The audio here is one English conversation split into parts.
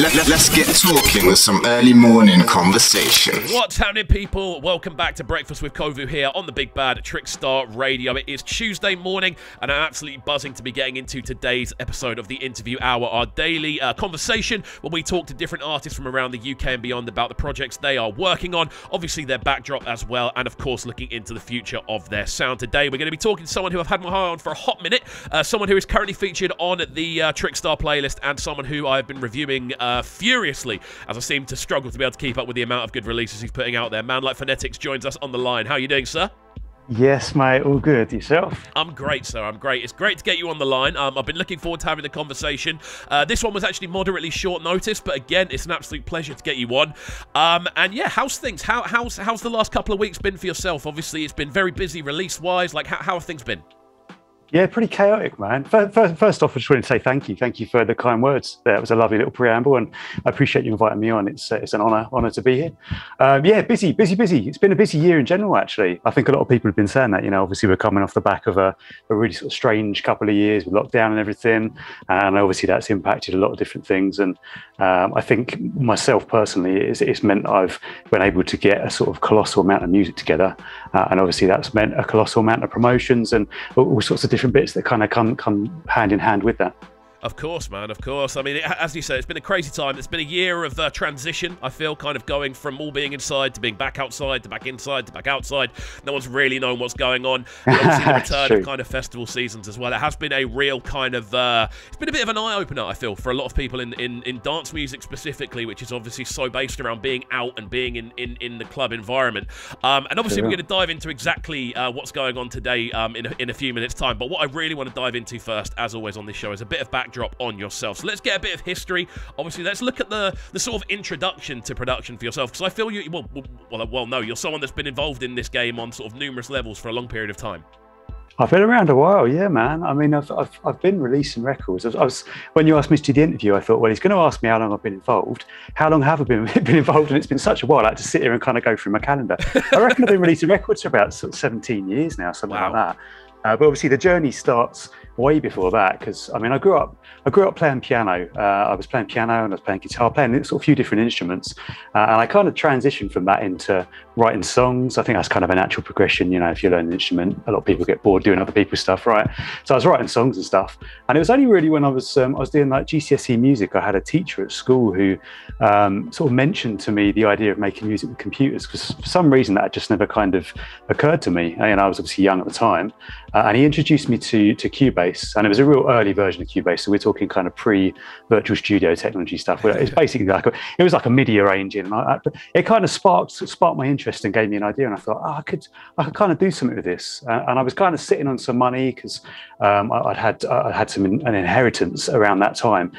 Let's get talking with some early morning conversation. What's happening, people? Welcome back to Breakfast with Kovu here on the Big Bad Trickstar Radio. It is Tuesday morning, and I'm absolutely buzzing to be getting into today's episode of the Interview Hour, our daily conversation where we talk to different artists from around the UK and beyond about the projects they are working on, obviously their backdrop as well, and of course looking into the future of their sound. Today we're going to be talking to someone who I've had my eye on for a hot minute, someone who is currently featured on the Trickstar playlist, and someone who I've been reviewing furiously as I seem to struggle to be able to keep up with the amount of good releases he's putting out there. Man like Phonetics joins us on the line. How are you doing, sir? Yes, mate, all good. Yourself? I'm great, sir. I'm great. It's great to get you on the line. I've been looking forward to having the conversation. This one was actually moderately short notice, but again, it's an absolute pleasure to get you on. And yeah, how's things? How's the last couple of weeks been for yourself? Obviously, it's been very busy release-wise. Like, how have things been? Yeah, pretty chaotic, man. First off, I just wanted to say thank you. Thank you for the kind words. That was a lovely little preamble, and I appreciate you inviting me on. It's an honour to be here. Yeah, busy. It's been a busy year in general, actually. I think a lot of people have been saying that. You know, obviously we're coming off the back of a really sort of strange couple of years with lockdown and everything, and obviously that's impacted a lot of different things. And I think myself personally, it's meant I've been able to get a sort of colossal amount of music together, and obviously that's meant a colossal amount of promotions and all sorts of different bits that kind of come hand in hand with that. Of course, man, of course. I mean, as you said, it's been a crazy time. It's been a year of transition, I feel, kind of going from all being inside to being back outside to back inside to back outside. No one's really known what's going on. And obviously the return of kind of festival seasons as well. It has been a real kind of, it's been a bit of an eye-opener, I feel, for a lot of people in dance music specifically, which is obviously so based around being out and being in the club environment. And obviously we're going to dive into exactly what's going on today in a few minutes' time. But what I really want to dive into first, as always on this show, is a bit of backdrop on yourself. So let's get a bit of history. Obviously, let's look at the sort of introduction to production for yourself, because I feel you, well, no, you're someone that's been involved in this game on sort of numerous levels for a long period of time. I've been around a while, yeah, man. I mean, I've been releasing records. When you asked me to do the interview, I thought, well, he's going to ask me how long I've been involved. How long have I been involved? And it's been such a while. I had to sit here and kind of go through my calendar. I reckon I've been releasing records for about sort of 17 years now, something like that. But obviously the journey starts way before that, because I mean I grew up playing piano. I was playing piano and I was playing guitar, playing sort of a few different instruments, and I kind of transitioned from that into writing songs. I think that's kind of a natural progression. You know, if you learn an instrument, a lot of people get bored doing other people's stuff, right? So I was writing songs and stuff, and it was only really when I was doing like GCSE music, I had a teacher at school who sort of mentioned to me the idea of making music with computers, because for some reason that just never kind of occurred to me. And I was obviously young at the time, and he introduced me to Cubase, and it was a real early version of Cubase. So we're talking kind of pre-Virtual Studio technology stuff. It's basically like it was like a MIDI arranging, and it kind of sparked my interest and gave me an idea. And I thought, I could kind of do something with this. And I was kind of sitting on some money because I'd had an inheritance around that time.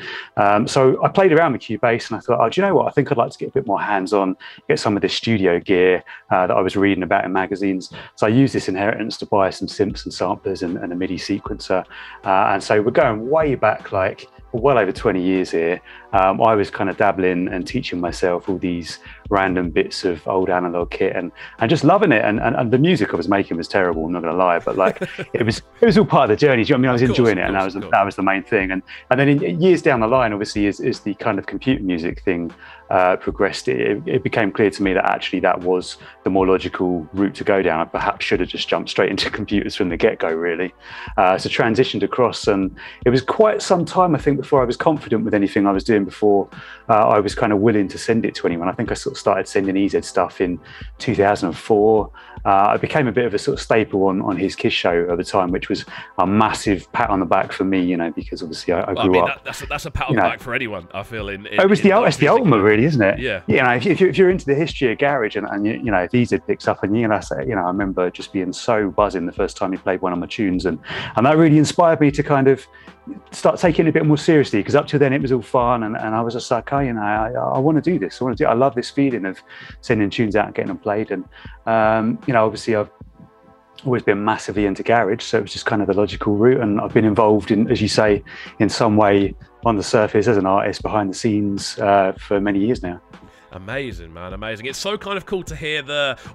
So I played around with Cubase, and I thought, oh, do you know what? I think I'd like to get a bit more hands-on, get some of this studio gear that I was reading about in magazines. So I used this inheritance to buy some synths and samplers and a MIDI sequencer. And so we're going way back, like well over 20 years here. I was kind of dabbling and teaching myself all these random bits of old analog kit and just loving it. And the music I was making was terrible, I'm not gonna lie, but like it was all part of the journey. Do you know what I mean? I was enjoying it, and that was the main thing. And then in years down the line, obviously, as the kind of computer music thing progressed, it became clear to me that actually that was the more logical route to go down. I perhaps should have just jumped straight into computers from the get-go, really. So transitioned across, and it was quite some time, I think, before I was confident with anything I was doing, before I was kind of willing to send it to anyone. I think I sort of started sending EZ stuff in 2004. I became a bit of a sort of staple on his Kiss show at the time, which was a massive pat on the back for me, you know, because obviously I grew up. That's a pat on the back for anyone, I feel. It's the ultimate, really, isn't it? Yeah. You know, if you're into the history of garage, and you know, if EZ picks up, and I remember just being so buzzing the first time he played one of my tunes, and that really inspired me to kind of start taking it a bit more seriously, because up to then it was all fun, and I was just like, oh, you know, I want to do this. I love this feeling of sending tunes out and getting them played. And you know, obviously I've always been massively into garage, so it was just kind of the logical route. And I've been involved in, as you say, in some way on the surface as an artist behind the scenes for many years now. Amazing, man, amazing. It's so kind of cool to hear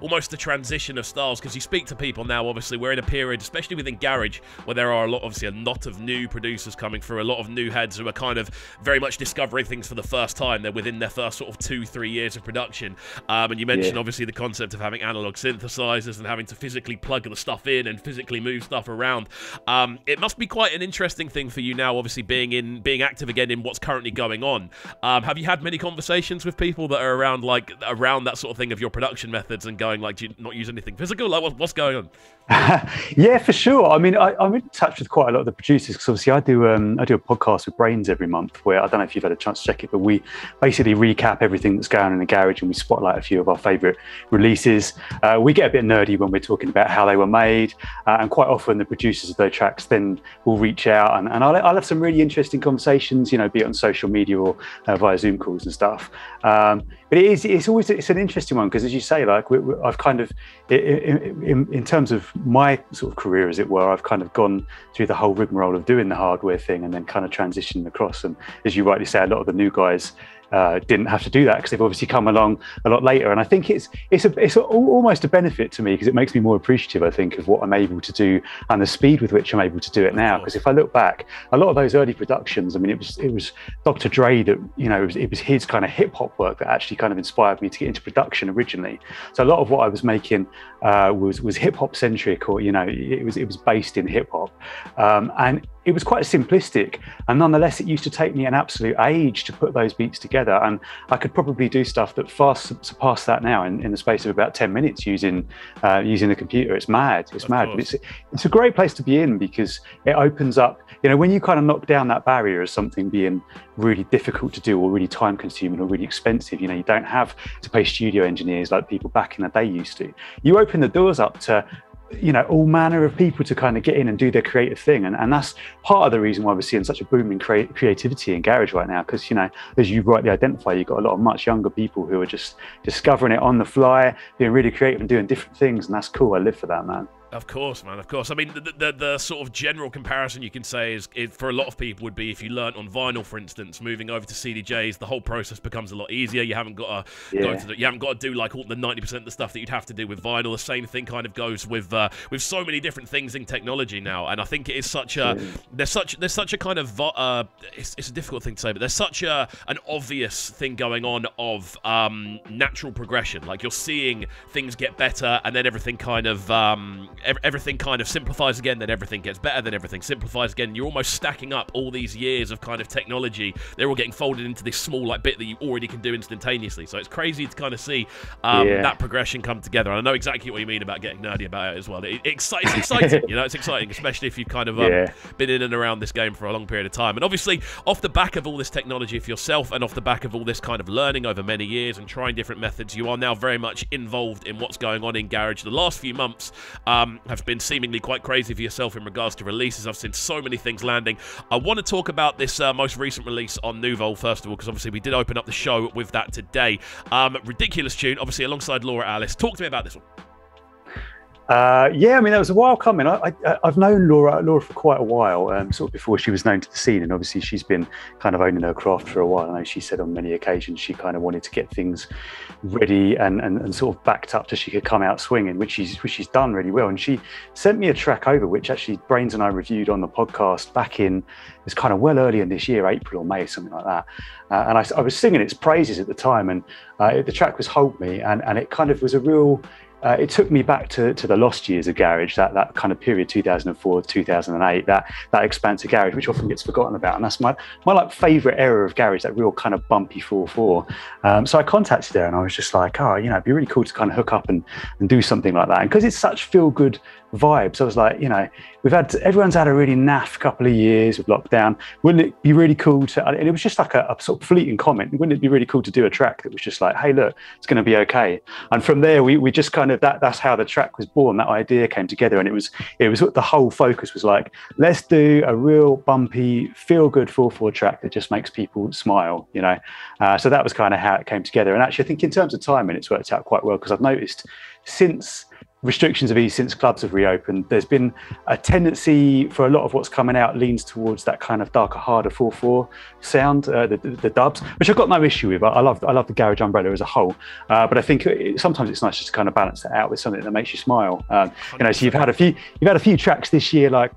almost the transition of styles, because you speak to people now, obviously we're in a period, especially within garage, where there are a lot of new producers coming through, a lot of new heads who are kind of very much discovering things for the first time. They're within their first sort of 2-3 years of production. And you mentioned obviously the concept of having analog synthesizers and having to physically plug the stuff in and physically move stuff around. It must be quite an interesting thing for you now, obviously being active again in what's currently going on. Have you had many conversations with people that are around that sort of thing of your production methods and going like, do you not use anything physical? Like, what's going on? Yeah, for sure. I mean, I'm in touch with quite a lot of the producers, because obviously I do a podcast with Brains every month, where I don't know if you've had a chance to check it, but we basically recap everything that's going on in the garage and we spotlight a few of our favourite releases. We get a bit nerdy when we're talking about how they were made, and quite often the producers of those tracks then will reach out and I'll have some really interesting conversations, be it on social media or via Zoom calls and stuff. But it's an interesting one, because as you say, like I've kind of, in terms of my sort of career, as it were, I've kind of gone through the whole rigmarole of doing the hardware thing and then kind of transitioning across. And as you rightly say, a lot of the new guys didn't have to do that, because they've obviously come along a lot later. And I think it's almost a benefit to me, because it makes me more appreciative, I think, of what I'm able to do and the speed with which I'm able to do it now. Because if I look back, a lot of those early productions, I mean, it was Dr. Dre that, it was his kind of hip hop work that actually kind of inspired me to get into production originally. So a lot of what I was making was hip hop centric, or it was based in hip hop, and it was quite simplistic, and nonetheless it used to take me an absolute age to put those beats together, and I could probably do stuff that far surpass that now in the space of about 10 minutes using the computer. It's mad. But it's a great place to be in, because it opens up, when you kind of knock down that barrier of something being really difficult to do, or really time consuming, or really expensive. You don't have to pay studio engineers like people back in the day used to. You open the doors up to all manner of people to kind of get in and do their creative thing. And that's part of the reason why we're seeing such a boom in creativity in garage right now, because, as you rightly identify, you've got a lot of much younger people who are just discovering it on the fly, being really creative and doing different things. And that's cool. I live for that, man. Of course, man, of course. I mean, the sort of general comparison you can say is, for a lot of people, would be if you learnt on vinyl, for instance, moving over to CDJs, the whole process becomes a lot easier. You haven't got to do like all the 90% of the stuff that you'd have to do with vinyl. The same thing kind of goes with so many different things in technology now. And I think it is such a there's such a kind of it's a difficult thing to say, but there's such an obvious thing going on of natural progression. Like, you're seeing things get better, and then everything kind of everything kind of simplifies again, then everything gets better, then everything simplifies again. You're almost stacking up all these years of kind of technology. They're all getting folded into this small bit that you already can do instantaneously. So it's crazy to kind of see that progression come together. And I know exactly what you mean about getting nerdy about it as well. It's exciting, it's exciting, especially if you've kind of been in and around this game for a long period of time. And obviously, off the back of all this technology for yourself, and off the back of all this kind of learning over many years and trying different methods, you are now very much involved in what's going on in garage. The last few months have been seemingly quite crazy for yourself in regards to releases. I've seen so many things landing. I want to talk about this most recent release on Nouveau, first of all, because obviously we did open up the show with that today. Ridiculous tune, obviously alongside Laura Alice. Talk to me about this one. Yeah, I mean, that was a while coming. I've known Laura for quite a while, sort of before she was known to the scene, and obviously she's been kind of owning her craft for a while. I know she said on many occasions she kind of wanted to get things ready and sort of backed up so she could come out swinging, which she's done really well. And she sent me a track over, which actually Brains and I reviewed on the podcast back in, it was kind of well early in this year, April or May, something like that. And I was singing its praises at the time, and the track was Hold Me, and it kind of was a real... it took me back to the lost years of garage, that kind of period, 2004, 2008, that expansive garage, which often gets forgotten about. And that's my like favourite era of garage, that real kind of bumpy 4/4. So I contacted her and I was just like, it'd be really cool to kind of hook up and do something like that. And because it's such feel-good vibes, I was like, everyone's had a really naff couple of years with lockdown. Wouldn't it be really cool to, and it was just like a sort of fleeting comment, wouldn't it be really cool to do a track that was just like, hey, look, it's going to be okay. And from there, we just kind of, that's how the track was born. That idea came together, and it was the whole focus was like, let's do a real bumpy, feel-good 4/4 track that just makes people smile, So that was kind of how it came together. And actually, I think in terms of timing, it's worked out quite well, because I've noticed since restrictions have eased since clubs have reopened. There's been a tendency for a lot of what's coming out leans towards that kind of darker, harder 4/4 sound, the dubs, which I've got no issue with. I love the garage umbrella as a whole, but I think sometimes it's nice just to kind of balance that out with something that makes you smile. So you've had a few tracks this year, like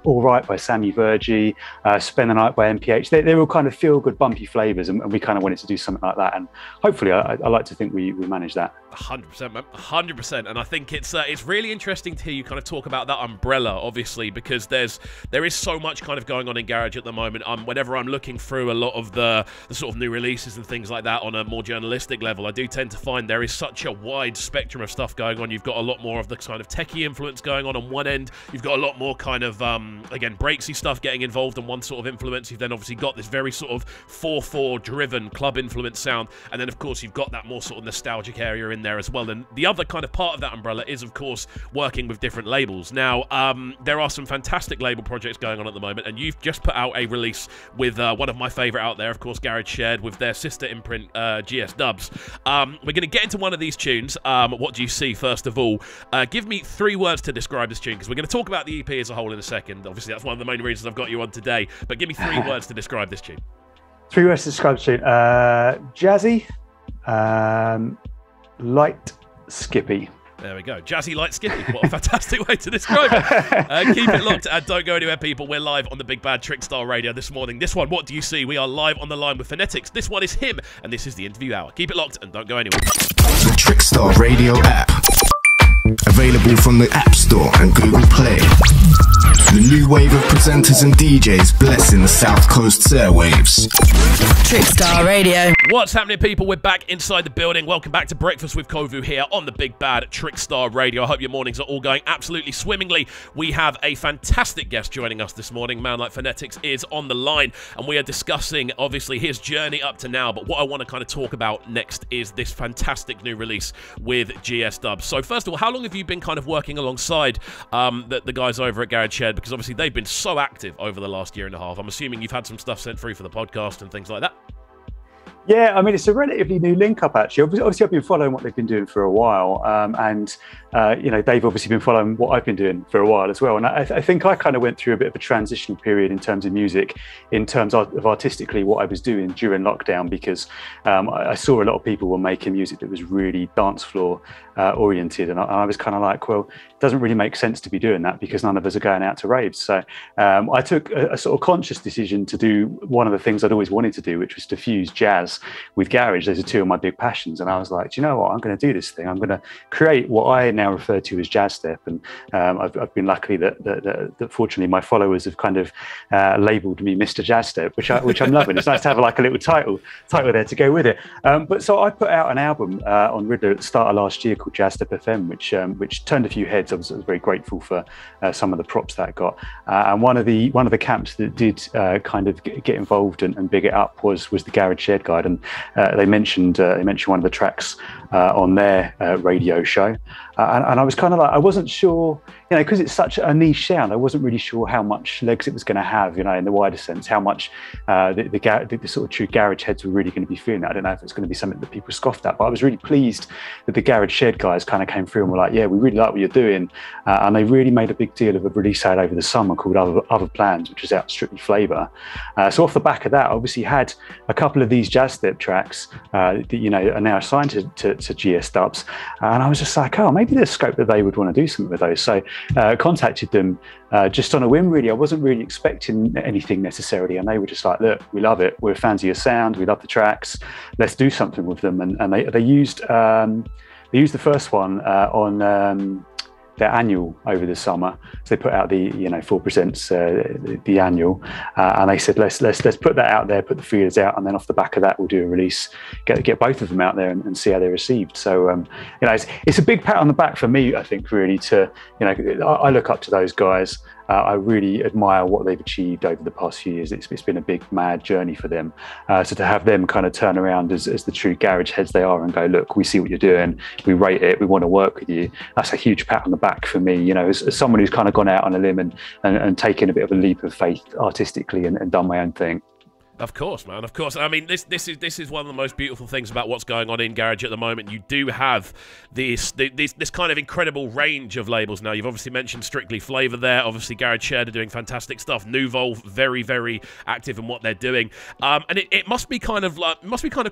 All Right by Sammy Virgie, Spend the Night by MPH. They're all kind of feel good, bumpy flavors, and we kind of wanted to do something like that. And hopefully, I like to think we manage that. 100%, man. 100%. And I think it's really interesting to hear you kind of talk about that umbrella, obviously, because there is so much kind of going on in garage at the moment. Whenever I'm looking through a lot of the sort of new releases and things like that on a more journalistic level, I do tend to find there is such a wide spectrum of stuff going on. You've got a lot more of the kind of techie influence going on one end. You've got a lot more kind of, again, breaksy stuff getting involved in one sort of influence. You've then obviously got this very sort of 4/4 driven club influence sound. And then, of course, you've got that more sort of nostalgic area in there as well. And the other kind of part of that umbrella is, of course, working with different labels. Now, there are some fantastic label projects going on at the moment, and you've just put out a release with one of my favourite out there, of course, Garage Shared, with their sister imprint, GS Dubs. We're going to get into one of these tunes. What do you see, first of all? Give me 3 words to describe this tune, because we're going to talk about the EP as a whole in a second. Obviously, that's one of the main reasons I've got you on today. But give me 3 words to describe this tune. 3 words to describe the tune. Jazzy, light, skippy. There we go. Jazzy, light, skippy. What a fantastic way to describe it. Keep it locked and don't go anywhere, people. We're live on the Big Bad Trickstar Radio this morning. This one, What Do You See? We are live on the line with Phonetics. This one is him, and this is the interview hour. Keep it locked and don't go anywhere. The Trickstar Radio app. Available from the App Store and Google Play. The new wave of presenters and DJs blessing the South Coast's airwaves. Trickstar Radio. What's happening, people? We're back inside the building. Welcome back to Breakfast with Kovu here on the Big Bad Trickstar Radio. I hope your mornings are all going absolutely swimmingly. We have a fantastic guest joining us this morning. Man like Phonetics is on the line, and we are discussing, obviously, his journey up to now. But what I want to kind of talk about next is this fantastic new release with GS Dubs. So first of all, how long have you been kind of working alongside the guys over at Garage Shared? Because obviously they've been so active over the last year and a half. I'm assuming you've had some stuff sent through for the podcast and things like that. Yeah, I mean, it's a relatively new link-up, actually. Obviously, I've been following what they've been doing for a while, and they've obviously been following what I've been doing for a while as well. And I think I kind of went through a bit of a transitional period in terms of music, in terms of artistically what I was doing during lockdown, because I saw a lot of people were making music that was really dance floor oriented, and I was kind of like, well, it doesn't really make sense to be doing that because none of us are going out to raves. So I took a sort of conscious decision to do one of the things I'd always wanted to do, which was to fuse jazz with garage. Those are 2 of my big passions, and I was like, do you know what, I'm going to do this thing. I'm going to create what I now refer to as jazz step, and I've been lucky that fortunately my followers have kind of labelled me Mr. Jazz Step, which I'm loving. It's nice to have like a little title there to go with it. But so I put out an album on Riddler at the start of last year called Jazz Step FM, which turned a few heads. I was very grateful for some of the props that got. And one of the camps that did kind of get involved and big it up was the Garage Shared guide, and they mentioned one of the tracks on their radio show, and I was kind of like, I wasn't sure, because it's such a niche sound. I wasn't really sure how much legs it was going to have, in the wider sense, how much the sort of true garage heads were really going to be feeling that. I don't know if it's going to be something that people scoffed at, but I was really pleased that the Garage Shared guys kind of came through and were like, yeah, we really like what you're doing, and they really made a big deal of a release out over the summer called Other Plans, which is out Strictly Flavour. So off the back of that, obviously had a couple of these jazz step tracks that are now assigned to GS Dubs, and I was just like, oh, maybe there's scope that they would want to do something with those. So contacted them just on a whim, really. I wasn't really expecting anything necessarily, and they were just like, look, we love it, we're fans of your sound, we love the tracks, let's do something with them. And they used the first one on their annual over the summer. So they put out the 4 Presents the annual, and they said let's put that out there, put the feelers out, and then off the back of that we'll do a release, get both of them out there and see how they're received. So it's a big pat on the back for me, I think, really, to I look up to those guys. I really admire what they've achieved over the past few years. It's been a big, mad journey for them. So to have them kind of turn around as the true garage heads they are and go, look, we see what you're doing, we rate it, we want to work with you. That's a huge pat on the back for me, as someone who's kind of gone out on a limb and taken a bit of a leap of faith artistically and done my own thing. Of course, man. Of course. I mean, this is one of the most beautiful things about what's going on in garage at the moment. You do have this kind of incredible range of labels now. You've obviously mentioned Strictly Flavor there. Obviously, Garage Shed are doing fantastic stuff. Nouveau, very, very active in what they're doing. And it must be kind of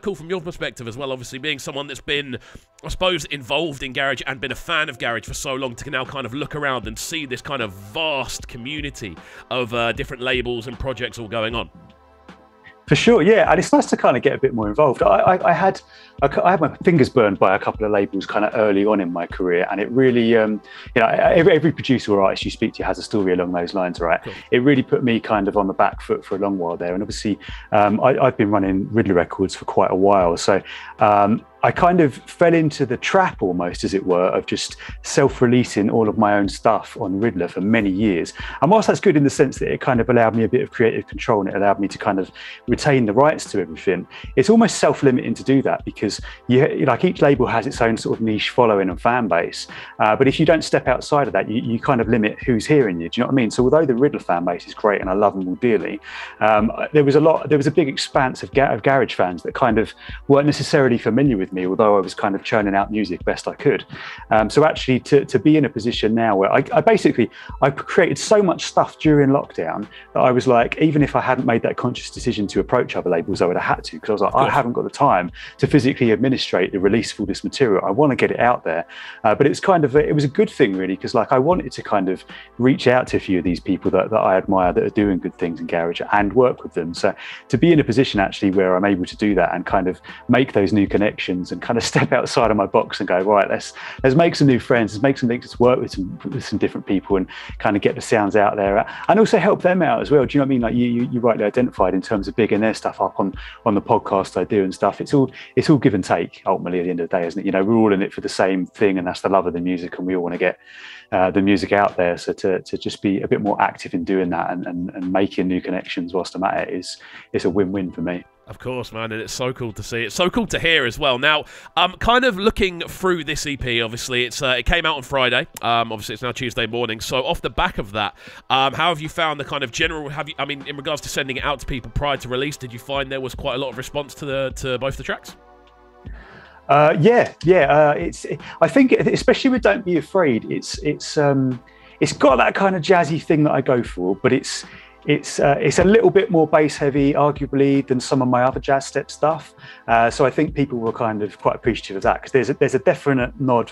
cool from your perspective as well. Obviously, being someone that's been, I suppose, involved in garage and been a fan of garage for so long, to now kind of look around and see this kind of vast community of different labels and projects all going on. For sure, yeah, and it's nice to kind of get a bit more involved. I had my fingers burned by a couple of labels kind of early on in my career, and it really, every producer or artist you speak to has a story along those lines, right? Cool. It really put me kind of on the back foot for a long while there, and obviously, I've been running Riddler Records for quite a while, so I kind of fell into the trap almost, as it were, of just self-releasing all of my own stuff on Riddler for many years. And whilst that's good in the sense that it kind of allowed me a bit of creative control and it allowed me to kind of retain the rights to everything, it's almost self-limiting to do that, because like each label has its own sort of niche following and fan base. But if you don't step outside of that, you kind of limit who's hearing you. Do you know what I mean? So although the Riddler fan base is great and I love them all dearly, there was a big expanse of garage fans that kind of weren't necessarily familiar with me, although I was kind of churning out music best I could. So actually to be in a position now where I created so much stuff during lockdown that I was like, even if I hadn't made that conscious decision to approach other labels, I would have had to, because I was like, I haven't got the time to physically administrate the release of all this material. I want to get it out there. But it's kind of, it was a good thing really, because like I wanted to kind of reach out to a few of these people that I admire that are doing good things in garage and work with them. So to be in a position actually where I'm able to do that and kind of make those new connections and kind of step outside of my box and go, right, let's make some new friends, let's make some links, let's work with some different people and kind of get the sounds out there and also help them out as well. Do you know what I mean? Like you rightly identified in terms of bigging their stuff up on the podcast I do and stuff. It's all give and take ultimately at the end of the day, isn't it? You know, we're all in it for the same thing, and that's the love of the music, and we all want to get the music out there. So to just be a bit more active in doing that and making new connections whilst I'm at it is a win-win for me. Of course, man, and it's so cool to see. It's so cool to hear as well. Now, kind of looking through this EP, obviously, it came out on Friday. Obviously, it's now Tuesday morning. So off the back of that, how have you found the kind of general? In regards to sending it out to people prior to release, did you find there was quite a lot of response to both the tracks? Yeah. I think, especially with Don't Be Afraid, it's got that kind of jazzy thing that I go for, but it's a little bit more bass heavy, arguably, than some of my other jazz step stuff. So I think people were kind of quite appreciative of that, because there's a definite nod,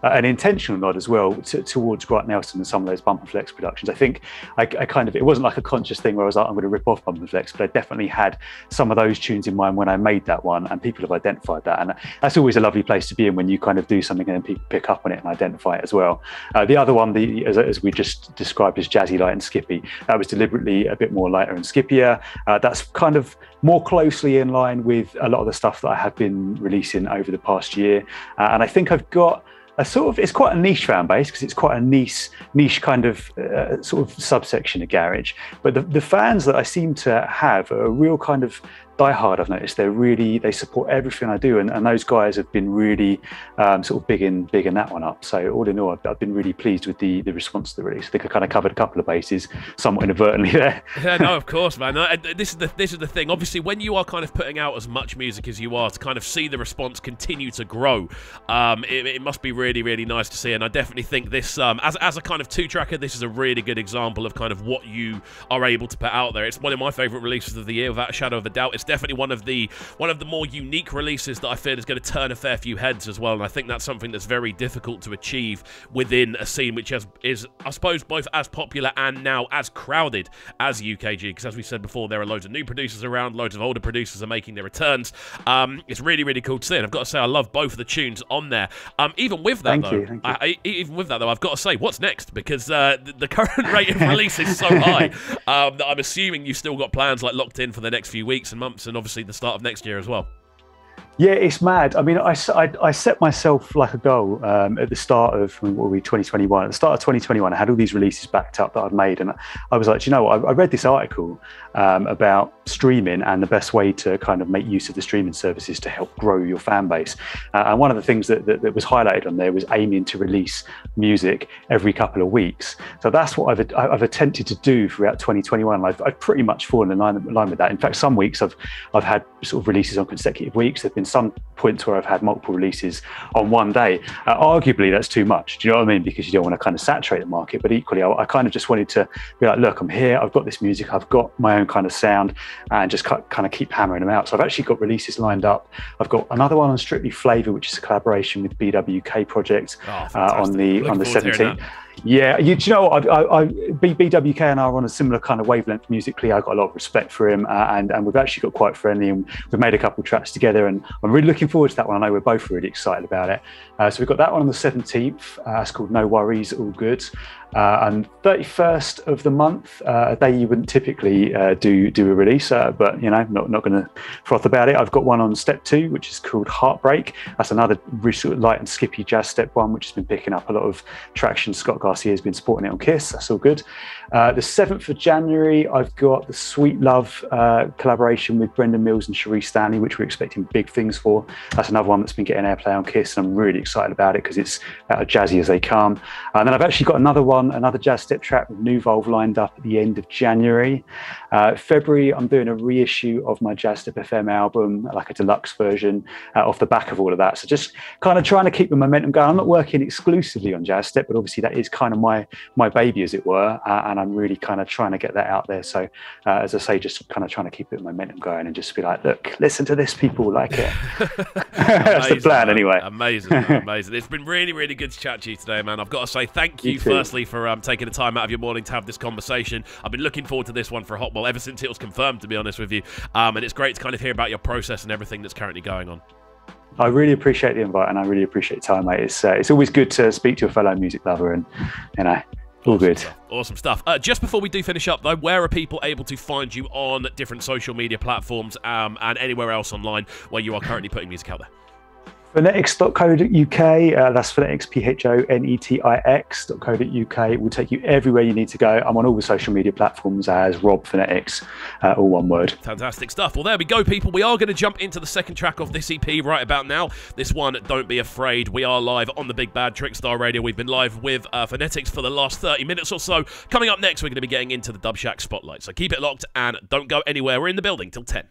an intentional nod as well towards Grant Nelson and some of those Bump and Flex productions. I think I kind of, it wasn't like a conscious thing where I was like, I'm going to rip off Bump and Flex, but I definitely had some of those tunes in mind when I made that one, and people have identified that. And that's always a lovely place to be in, when you kind of do something and then people pick up on it and identify it as well. The other one, as we just described as Jazzy, Light and Skippy, that was deliberately a bit more lighter and skippier. That's kind of more closely in line with a lot of the stuff that I have been releasing over the past year. And I think I've got it's quite a niche fan base, because it's quite a niche kind of sort of subsection of garage. But the fans that I seem to have are a real kind of diehard. I've noticed they support everything I do, and those guys have been really sort of big in that one up. So all in all, I've been really pleased with the response to the release. I think I kind of covered a couple of bases somewhat inadvertently there. Yeah, no, of course, man. This is the thing. Obviously, when you are kind of putting out as much music as you are, to kind of see the response continue to grow, it must be really, really nice to see. And I definitely think this, as a kind of two-tracker, this is a really good example of kind of what you are able to put out there. It's one of my favourite releases of the year, without a shadow of a doubt. It's definitely one of the more unique releases that I feel is going to turn a fair few heads as well, and I think that's something that's very difficult to achieve within a scene which is, I suppose, both as popular and now as crowded as UKG, because as we said before, there are loads of new producers around, loads of older producers are making their returns. It's really, really cool to see, and I've got to say I love both of the tunes on there. Even with that, even with that though, I've got to say, what's next? Because the current rate of release is so high that I'm assuming you've still got plans like locked in for the next few weeks and months, and obviously the start of next year as well. Yeah, it's mad. I mean, I set myself like a goal at the start of 2021. At the start of 2021, I had all these releases backed up that I'd made, and I was like, you know what? I read this article about streaming and the best way to kind of make use of the streaming services to help grow your fan base. And one of the things that was highlighted on there was aiming to release music every couple of weeks. So that's what I've attempted to do throughout 2021. I've pretty much fallen in line with that. In fact, some weeks I've had sort of releases on consecutive weeks. There've been some points where I've had multiple releases on one day. Arguably, that's too much. Do you know what I mean? Because you don't want to kind of saturate the market. But equally, I kind of just wanted to be like, look, I'm here. I've got this music. I've got my own kind of sound, and just kind of keep hammering them out. So I've actually got releases lined up. I've got another one on Strictly Flavour, which is a collaboration with BWK Project on the 17th. Yeah, you know what? BWK and I are on a similar kind of wavelength musically. I've got a lot of respect for him, and we've actually got quite friendly, and we've made a couple of tracks together, and I'm really looking forward to that one. I know we're both really excited about it. So we've got that one on the 17th. It's called No Worries, All Good. And 31st of the month, a day you wouldn't typically do a release, but you know, not going to froth about it. I've got one on Step 2, which is called Heartbreak. That's another really sort of light and skippy jazz step one, which has been picking up a lot of traction. Scott Garcia has been supporting it on Kiss. That's all good. The 7th of January, I've got the Sweet Love collaboration with Brendan Mills and Cherise Stanley, which we're expecting big things for. That's another one that's been getting airplay on Kiss, and I'm really excited about it because it's about as jazzy as they come. And then I've actually got another jazz step track with New Volve lined up at the end of January. February, I'm doing a reissue of my Jazz Step FM album, like a deluxe version, off the back of all of that. So just kind of trying to keep the momentum going. I'm not working exclusively on Jazz Step, but obviously that is kind of my baby, as it were, and I'm really kind of trying to get that out there. So as I say, just kind of trying to keep the momentum going and just be like, look, listen to this, people like it. That's the plan anyway. Amazing. It's been really, really good to chat to you today, man. I've got to say thank you firstly for taking the time out of your morning to have this conversation. I've been looking forward to this one for a hot while, ever since it was confirmed, to be honest with you. And it's great to kind of hear about your process and everything that's currently going on. I really appreciate the invite, and I really appreciate your time, mate. It's always good to speak to a fellow music lover, and you know, all good. Awesome stuff. Just before we do finish up, though, where are people able to find you on different social media platforms and anywhere else online where you are currently putting music out there? Phonetics.co.uk, that's Phonetics, Phonetics.co.uk, will take you everywhere you need to go. I'm on all the social media platforms as Rob Phonetics, all one word. Fantastic stuff. Well, there we go, people. We are going to jump into the second track of this EP right about now. This one, Don't Be Afraid. We are live on the Big Bad Trickstar Radio. We've been live with Phonetics for the last 30 minutes or so. Coming up next, we're going to be getting into the Dub Shack Spotlight. So keep it locked and don't go anywhere. We're in the building till 10.